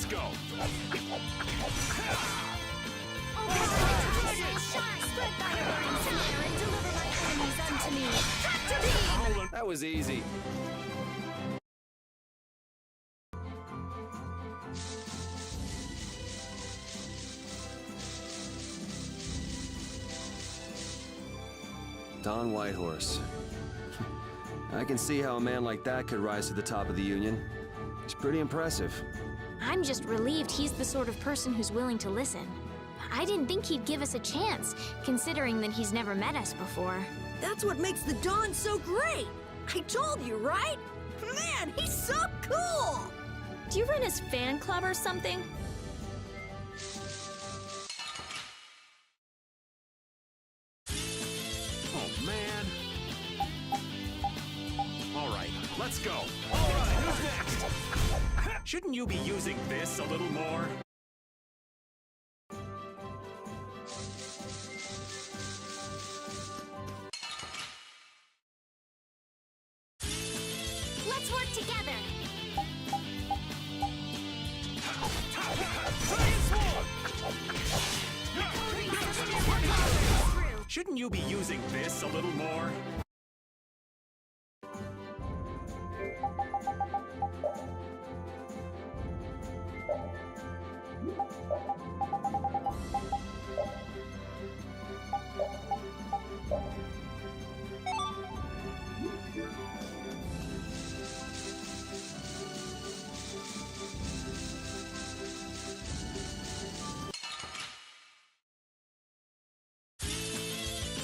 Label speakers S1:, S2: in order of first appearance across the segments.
S1: let's go!
S2: Spread thy wings in air and deliver my enemies unto me. Tractor beam!
S1: That was easy. Don Whitehorse. I can see how a man like that could rise to the top of the Union. He's pretty impressive.
S2: I'm just relieved he's the sort of person who's willing to listen. I didn't think he'd give us a chance, considering that he's never met us before.
S3: That's what makes the Dawn so great! I told you, right? Man, he's so cool!
S4: Do you run his fan club or something?
S1: Oh, man. All right, let's go. All right, who's next? Shouldn't you be using this a little more?
S2: Let's work together!
S1: Shouldn't you be using this a little more?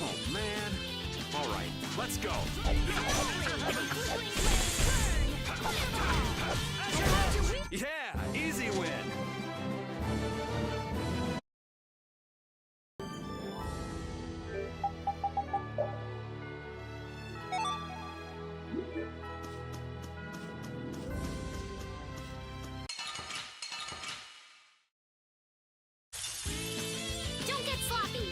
S1: Oh, man. All right, let's go. Yeah, easy win.
S2: Don't get sloppy!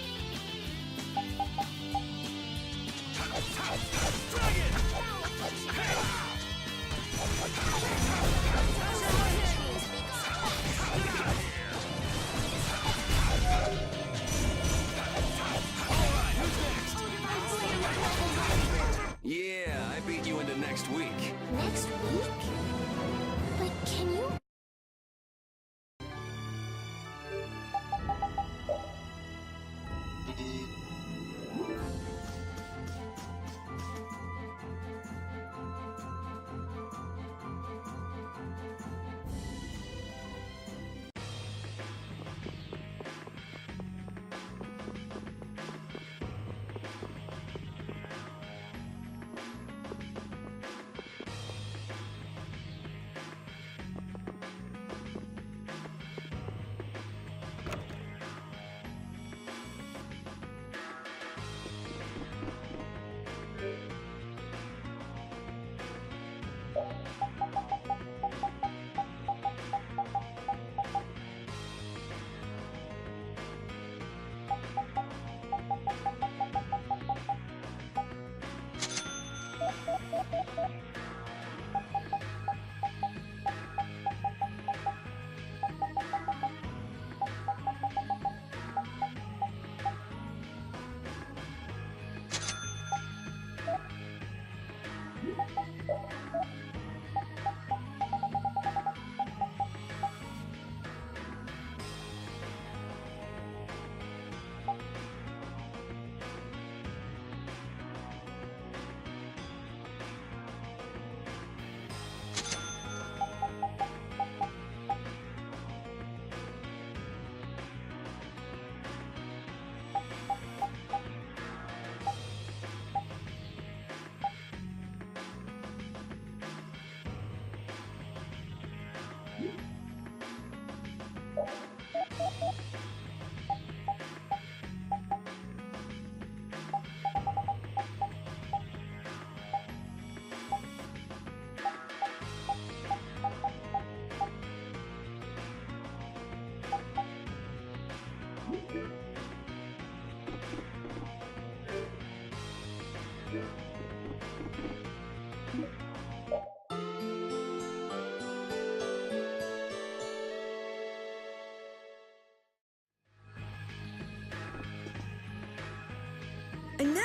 S1: Yeah, I beat you into next week.
S2: Next week? But can you?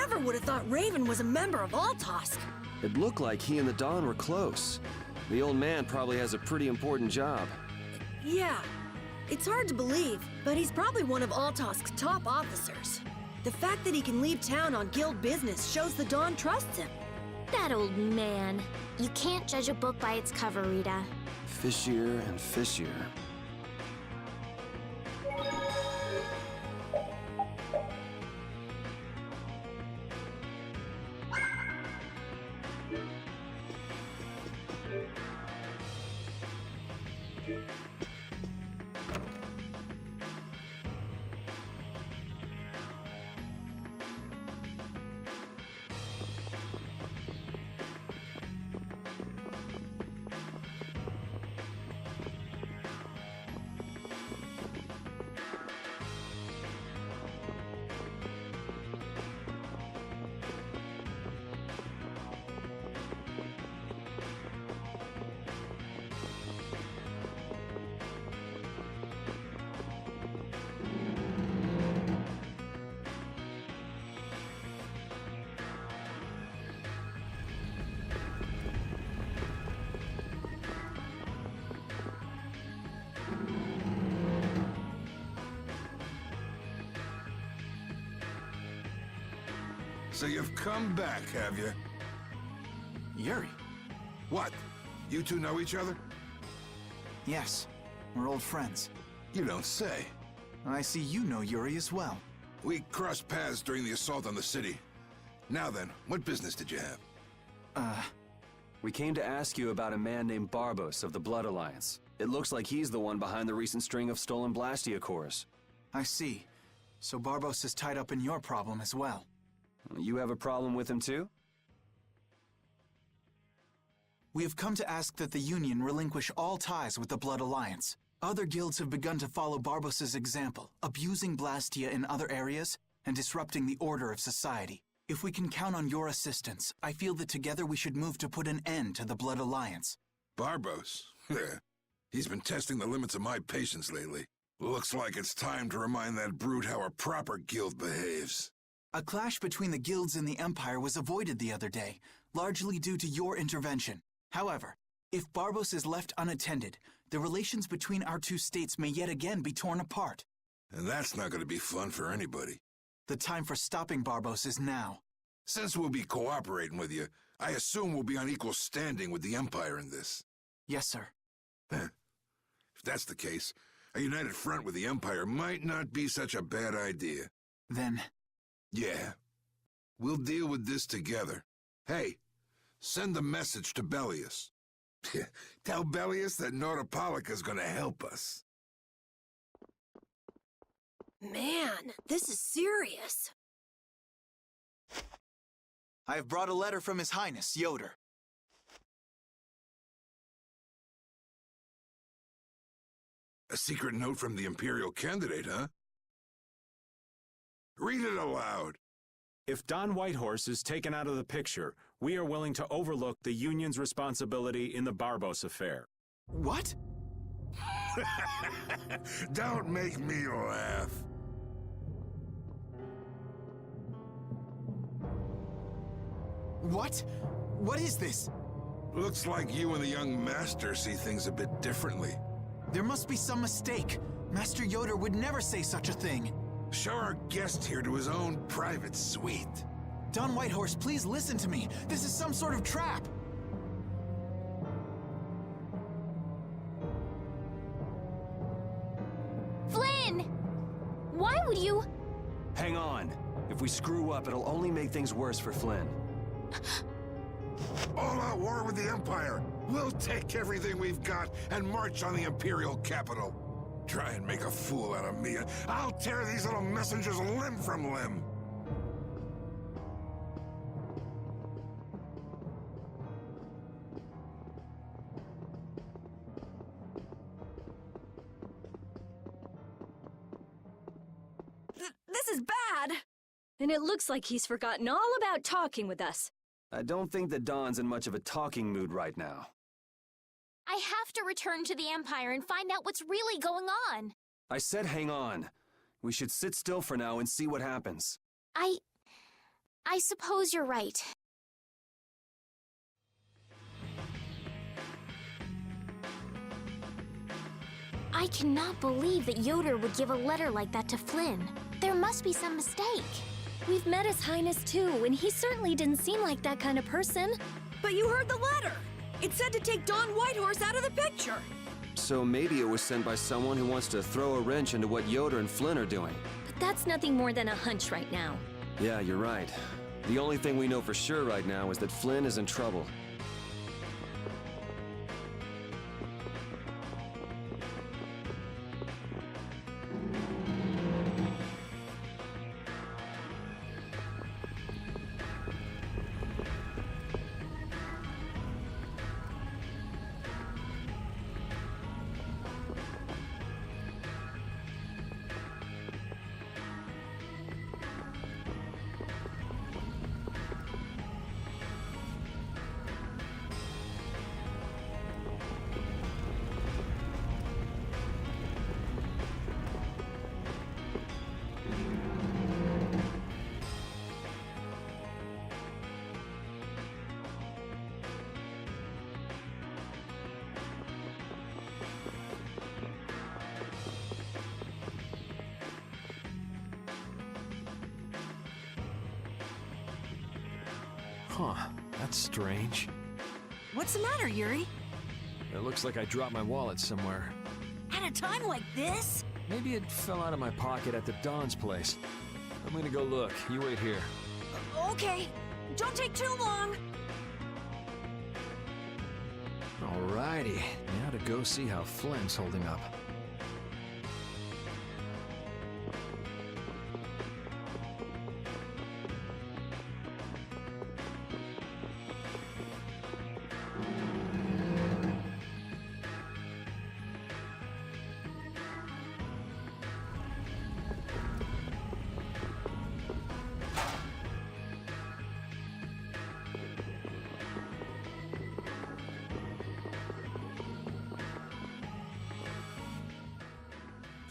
S3: never would have thought Raven was a member of Altosk.
S1: It looked like he and the Don were close. The old man probably has a pretty important job.
S3: Yeah, it's hard to believe, but he's probably one of Altosk's top officers. The fact that he can leave town on guild business shows the Don trusts him.
S4: That old man.
S2: You can't judge a book by its cover, Rita.
S1: Fishier and fishier.
S5: So you've come back, have you?
S6: Yuri?
S5: What? You two know each other?
S6: Yes, we're old friends.
S5: You don't say.
S6: I see you know Yuri as well.
S5: We crossed paths during the assault on the city. Now then, what business did you have?
S1: We came to ask you about a man named Barbos of the Blood Alliance. It looks like he's the one behind the recent string of stolen Blastia cores.
S6: I see. So Barbos is tied up in your problem as well.
S1: You have a problem with him too?
S6: We have come to ask that the Union relinquish all ties with the Blood Alliance. Other guilds have begun to follow Barbos' example, abusing Blastia in other areas and disrupting the order of society. If we can count on your assistance, I feel that together we should move to put an end to the Blood Alliance.
S5: Barbos? He's been testing the limits of my patience lately. Looks like it's time to remind that brute how a proper guild behaves.
S6: A clash between the guilds and the Empire was avoided the other day, largely due to your intervention. However, if Barbos is left unattended, the relations between our two states may yet again be torn apart.
S5: And that's not going to be fun for anybody.
S6: The time for stopping Barbos is now.
S5: Since we'll be cooperating with you, I assume we'll be on equal standing with the Empire in this.
S6: Yes, sir.
S5: If that's the case, a united front with the Empire might not be such a bad idea.
S6: Then...
S5: Yeah. We'll deal with this together. Hey, send a message to Bellius. Tell Bellius that Nordopolica's gonna help us.
S3: Man, this is serious.
S6: I have brought a letter from His Highness, Yoder.
S5: A secret note from the Imperial candidate, huh? Read it aloud.
S7: If Don Whitehorse is taken out of the picture, we are willing to overlook the Union's responsibility in the Barbos affair.
S6: What?
S5: Don't make me laugh.
S6: What? What is this?
S5: Looks like you and the young master see things a bit differently.
S6: There must be some mistake. Master Yoder would never say such a thing.
S5: Show our guest here to his own private suite.
S6: Don Whitehorse, please listen to me. This is some sort of trap.
S2: Flynn! Why would you...
S1: Hang on. If we screw up, it'll only make things worse for Flynn.
S5: All-out war with the Empire. We'll take everything we've got and march on the Imperial capital. Try and make a fool out of me, and I'll tear these little messengers limb from limb.
S3: This is bad.
S4: And it looks like he's forgotten all about talking with us.
S1: I don't think that Don's in much of a talking mood right now.
S2: I have to return to the Empire and find out what's really going on.
S1: I said hang on. We should sit still for now and see what happens.
S2: I suppose you're right. I cannot believe that Yoder would give a letter like that to Flynn. There must be some mistake.
S4: We've met His Highness too, and he certainly didn't seem like that kind of person.
S3: But you heard the letter! It said to take Don Whitehorse out of the picture!
S1: So maybe it was sent by someone who wants to throw a wrench into what Yoder and Flynn are doing.
S4: But that's nothing more than a hunch right now.
S1: Yeah, you're right. The only thing we know for sure right now is that Flynn is in trouble.
S8: Huh, that's strange.
S3: What's the matter, Yuri?
S8: It looks like I dropped my wallet somewhere.
S3: At a time like this?
S8: Maybe it fell out of my pocket at the Don's place. I'm gonna go look. You wait here.
S3: Okay. Don't take too long.
S8: Alrighty, now to go see how Flynn's holding up.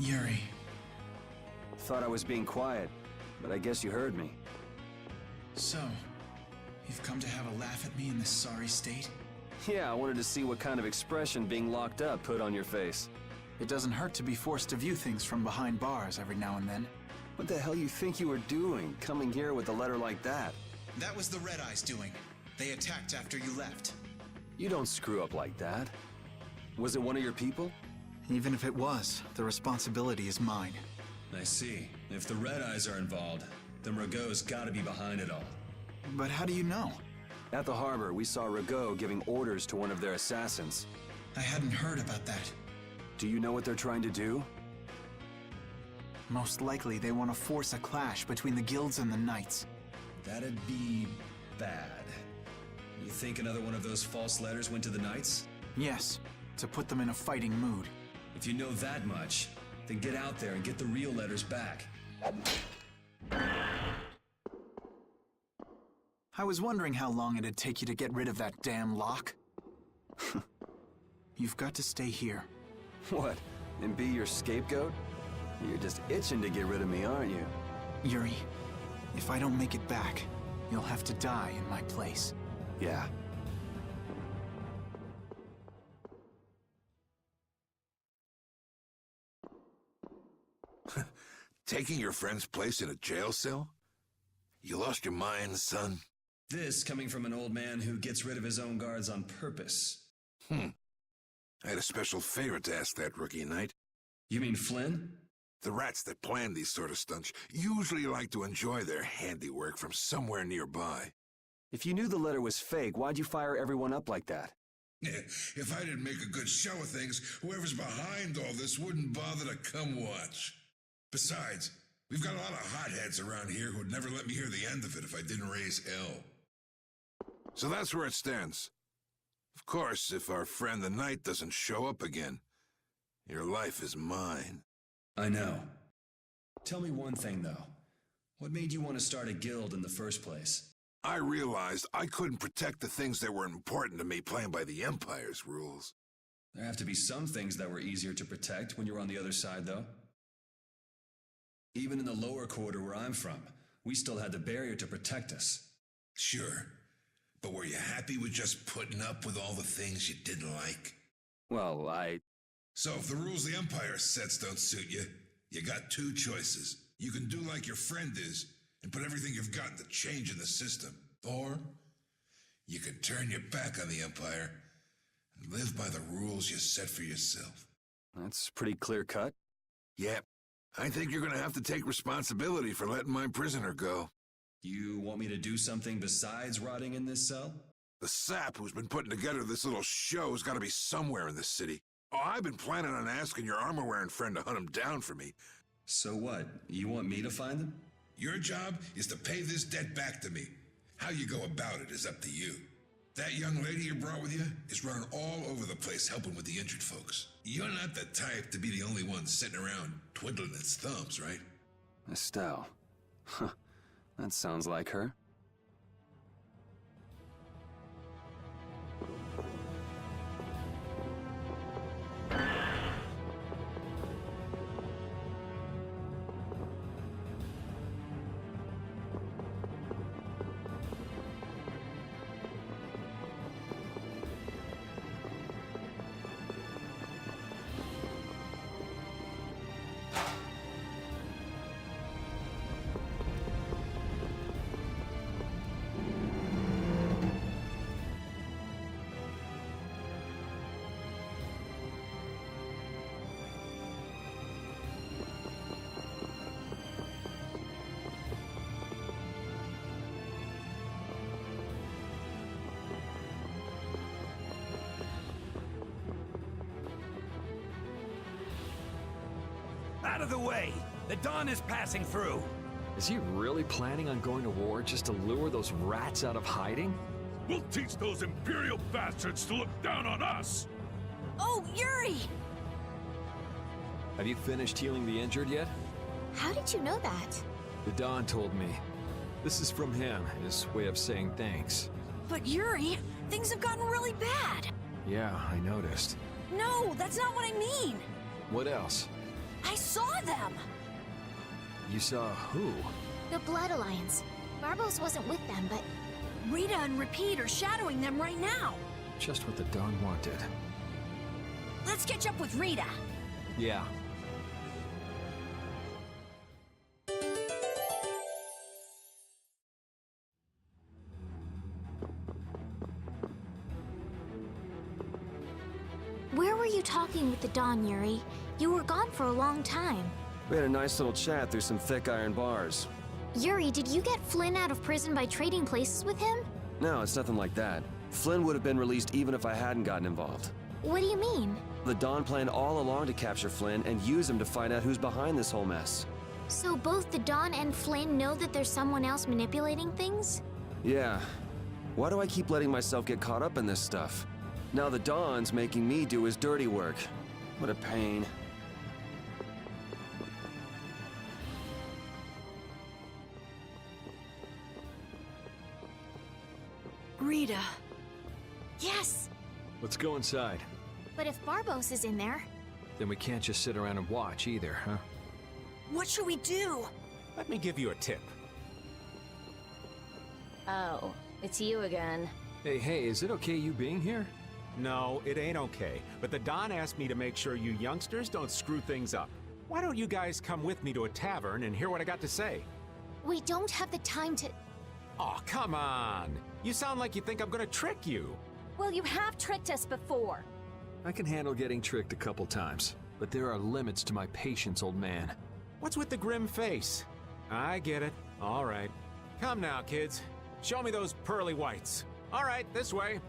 S6: Yuri.
S1: Thought I was being quiet, but I guess you heard me.
S6: So, you've come to have a laugh at me in this sorry state?
S1: Yeah, I wanted to see what kind of expression being locked up put on your face.
S6: It doesn't hurt to be forced to view things from behind bars every now and then.
S1: What the hell you think you were doing, coming here with a letter like that?
S6: That was the Red Eyes doing. They attacked after you left.
S1: You don't screw up like that. Was it one of your people?
S6: Even if it was, the responsibility is mine.
S1: I see. If the Red Eyes are involved, then Rago's gotta be behind it all.
S6: But how do you know?
S1: At the harbor, we saw Rago giving orders to one of their assassins.
S6: I hadn't heard about that.
S1: Do you know what they're trying to do?
S6: Most likely they want to force a clash between the guilds and the knights.
S1: That'd be bad. You think another one of those false letters went to the knights?
S6: Yes, to put them in a fighting mood.
S1: If you know that much, then get out there and get the real letters back.
S6: I was wondering how long it'd take you to get rid of that damn lock. You've got to stay here.
S1: What, and be your scapegoat? You're just itching to get rid of me, aren't you?
S6: Yuri, if I don't make it back, you'll have to die in my place.
S1: Yeah.
S5: Taking your friend's place in a jail cell? You lost your mind, son?
S1: This coming from an old man who gets rid of his own guards on purpose.
S5: I had a special favor to ask that rookie knight.
S1: You mean Flynn?
S5: The rats that plan these sort of stunts usually like to enjoy their handiwork from somewhere nearby.
S1: If you knew the letter was fake, why'd you fire everyone up like that?
S5: If I didn't make a good show of things, whoever's behind all this wouldn't bother to come watch. Besides, we've got a lot of hotheads around here who'd never let me hear the end of it if I didn't raise hell. So that's where it stands. Of course, if our friend the Knight doesn't show up again, your life is mine.
S1: I know. Tell me one thing, though. What made you want to start a guild in the first place?
S5: I realized I couldn't protect the things that were important to me playing by the Empire's rules.
S1: There have to be some things that were easier to protect when you're on the other side, though. Even in the lower quarter where I'm from, We still had the barrier to protect us.
S5: Sure. But were you happy with just putting up with all the things you didn't like?
S1: Well,
S5: So if the rules the Empire sets don't suit you, you got two choices. You can do like your friend is and put everything you've got into change in the system. Or you can turn your back on the Empire and live by the rules you set for yourself.
S1: That's pretty clear cut.
S5: Yep. I think you're going to have to take responsibility for letting my prisoner go.
S1: You want me to do something besides rotting in this cell?
S5: The sap who's been putting together this little show's got to be somewhere in this city. Oh, I've been planning on asking your armor-wearing friend to hunt him down for me.
S1: So what? You want me to find them?
S5: Your job is to pay this debt back to me. How you go about it is up to you. That young lady you brought with you is running all over the place helping with the injured folks. You're not the type to be the only one sitting around twiddling its thumbs, right?
S1: Estelle. Huh. That sounds like her.
S9: Out of the way! The Dawn is passing through!
S8: Is he really planning on going to war just to lure those rats out of hiding?
S9: We'll teach those Imperial bastards to look down on us!
S3: Oh, Yuri!
S8: Have you finished healing the injured yet?
S2: How did you know that?
S8: The Don told me. This is from him, his way of saying thanks.
S3: But Yuri, things have gotten really bad.
S8: Yeah, I noticed.
S3: No, that's not what I mean.
S8: What else?
S3: I saw them.
S8: You saw who?
S2: The Blood Alliance. Barbos wasn't with them, but
S3: Rita and Repeat are shadowing them right now.
S8: Just what the Don wanted.
S3: Let's catch up with Rita.
S8: Yeah.
S2: where were you talking with the Dawn, Yuri? You were gone for a long time.
S1: We had a nice little chat through some thick iron bars.
S2: Yuri, did you get Flynn out of prison by trading places with him?
S1: No, it's nothing like that. Flynn would have been released even if I hadn't gotten involved.
S2: What do you mean?
S1: The Dawn planned all along to capture Flynn and use him to find out who's behind this whole mess.
S2: So both the Dawn and Flynn know that there's someone else manipulating things?
S1: Yeah. Why do I keep letting myself get caught up in this stuff? Now the Dawn's making me do his dirty work. What a pain.
S3: Rita.
S2: Yes!
S8: Let's go inside.
S2: But if Barbos is in there...
S8: Then we can't just sit around and watch either, huh?
S3: What should we do?
S9: Let me give you a tip.
S4: Oh, it's you again.
S8: Hey, is it okay you being here?
S9: No, it ain't okay. But the Don asked me to make sure you youngsters don't screw things up. Why don't you guys come with me to a tavern and hear what I got to say?
S2: We don't have the time to...
S9: Oh, come on! You sound like you think I'm gonna trick you.
S4: Well, you have tricked us before.
S8: I can handle getting tricked a couple times, but there are limits to my patience, old man.
S9: What's with the grim face? I get it. All right. Come now, kids. Show me those pearly whites. All right, this way.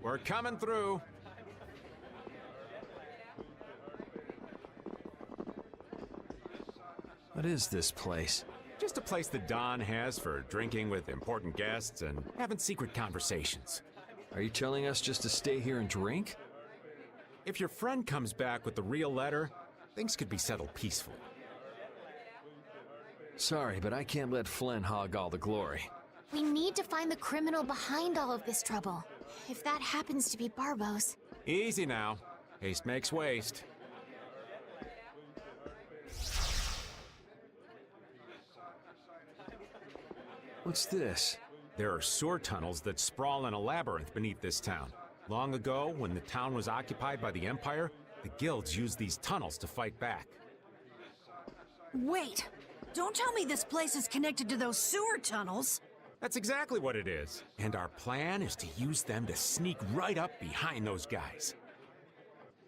S9: We're coming through.
S8: What is this place?
S9: Just a place the Don has for drinking with important guests and having secret conversations.
S8: Are you telling us just to stay here and drink?
S9: If your friend comes back with the real letter, things could be settled peacefully.
S8: Sorry, but I can't let Flynn hog all the glory.
S2: We need to find the criminal behind all of this trouble. If that happens to be Barbos.
S9: Easy now. Haste makes waste.
S8: What's this?
S9: There are sewer tunnels that sprawl in a labyrinth beneath this town. Long ago, when the town was occupied by the Empire, the guilds used these tunnels to fight back.
S3: Wait! Don't tell me this place is connected to those sewer tunnels!
S9: That's exactly what it is. And our plan is to use them to sneak right up behind those guys.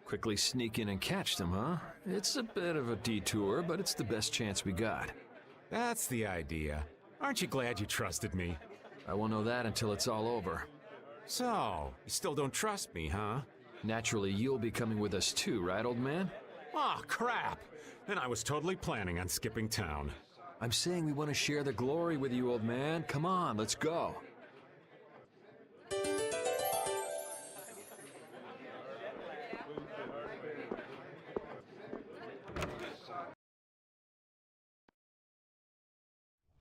S8: Quickly sneak in and catch them, huh? It's a bit of a detour, but it's the best chance we got.
S9: That's the idea. Aren't you glad you trusted me?
S8: I won't know that until it's all over.
S9: So, you still don't trust me, huh?
S8: Naturally, you'll be coming with us too, right, old man?
S9: Aw, crap! And I was totally planning on skipping town.
S8: I'm saying we want to share the glory with you, old man. Come on, let's go.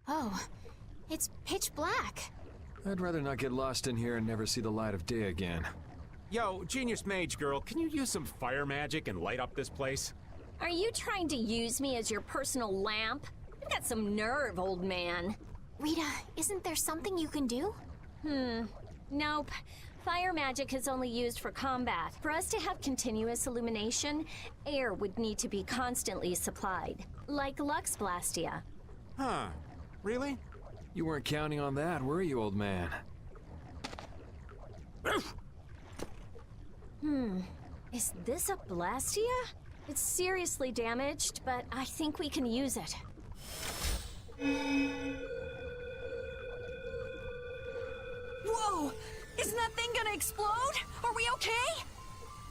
S2: Oh, it's pitch black.
S8: I'd rather not get lost in here and never see the light of day again.
S9: Yo, Genius Mage Girl, can you use some fire magic and light up this place?
S4: Are you trying to use me as your personal lamp? You've got some nerve, old man.
S2: Rita, isn't there something you can do?
S4: Nope. Fire magic is only used for combat. For us to have continuous illumination, air would need to be constantly supplied. Like Lux Blastia.
S9: Huh. Really?
S8: You weren't counting on that, were you, old man?
S4: Is this a Blastia? It's seriously damaged, but I think we can use it.
S3: Whoa! Isn't that thing gonna explode? Are we okay?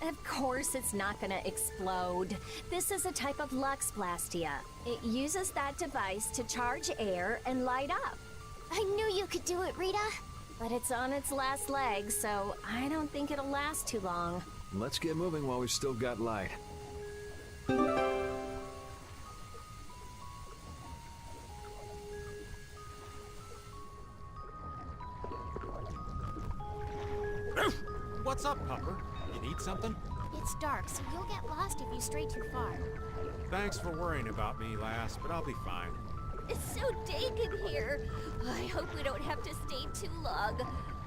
S4: Of course it's not gonna explode. This is a type of Lux Blastia. It uses that device to charge air and light up.
S2: I knew you could do it, Rita.
S4: But it's on its last legs, so I don't think it'll last too long.
S8: Let's get moving while we've still got light.
S9: What's up, Pupper? You need something?
S2: It's dark, so you'll get lost if you stray too far.
S9: Thanks for worrying about me, lass, but I'll be fine.
S4: It's so dank in here. I hope we don't have to stay too long.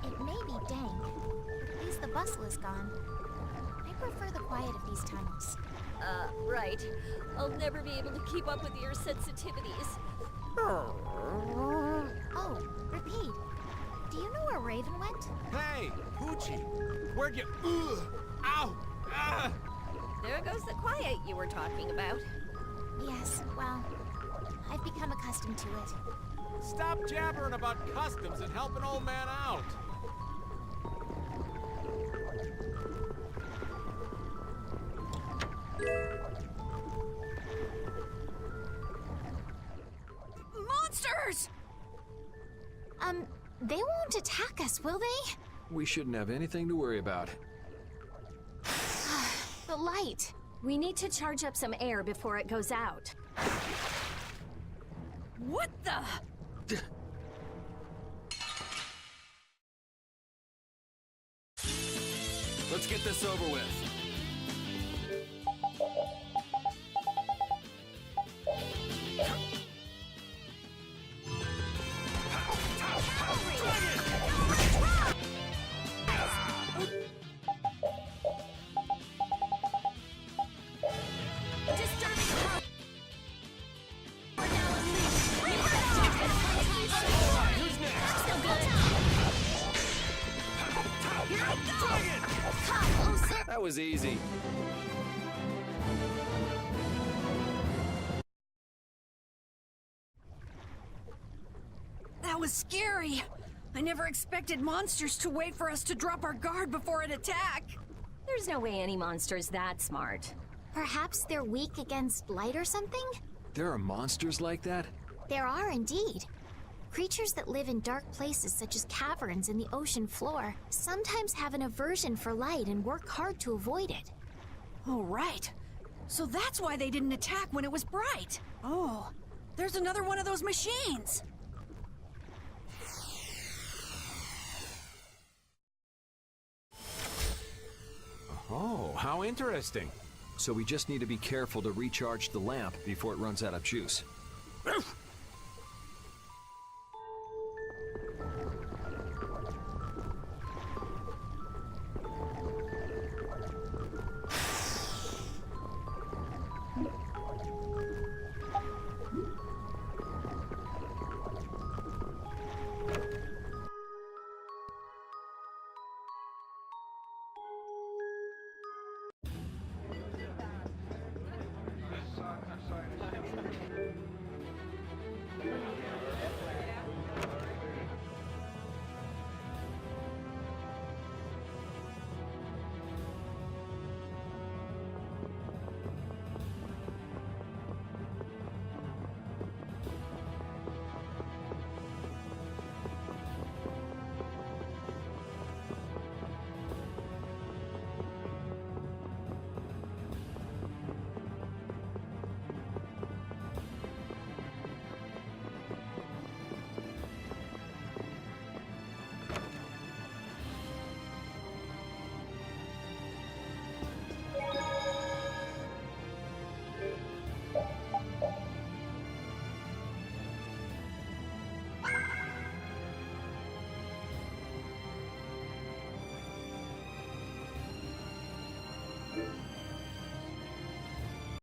S2: It may be dank, but at least the bustle is gone. I prefer the quiet of these tunnels.
S4: Right. I'll never be able to keep up with your sensitivities.
S2: Oh, repeat. Do you know where Raven went?
S9: Hey, Poochie! Where'd you... Ugh! Ow! Ah!
S4: There goes the quiet you were talking about.
S2: Yes, well, I've become accustomed to it.
S9: Stop jabbering about customs and help an old man out!
S3: Monsters!
S2: They won't attack us, will they?
S8: We shouldn't have anything to worry about.
S2: The light.
S4: We need to charge up some air before it goes out.
S3: What the?
S1: Let's get this over with. That was easy.
S3: That was scary. I never expected monsters to wait for us to drop our guard before an attack.
S4: There's no way any monster's that smart.
S2: Perhaps they're weak against light or something?
S8: There are monsters like that?
S2: There are indeed. Creatures that live in dark places such as caverns in the ocean floor sometimes have an aversion for light and work hard to avoid it.
S3: Oh, right. So that's why they didn't attack when it was bright. Oh, there's another one of those machines.
S9: Oh, how interesting.
S8: So we just need to be careful to recharge the lamp before it runs out of juice.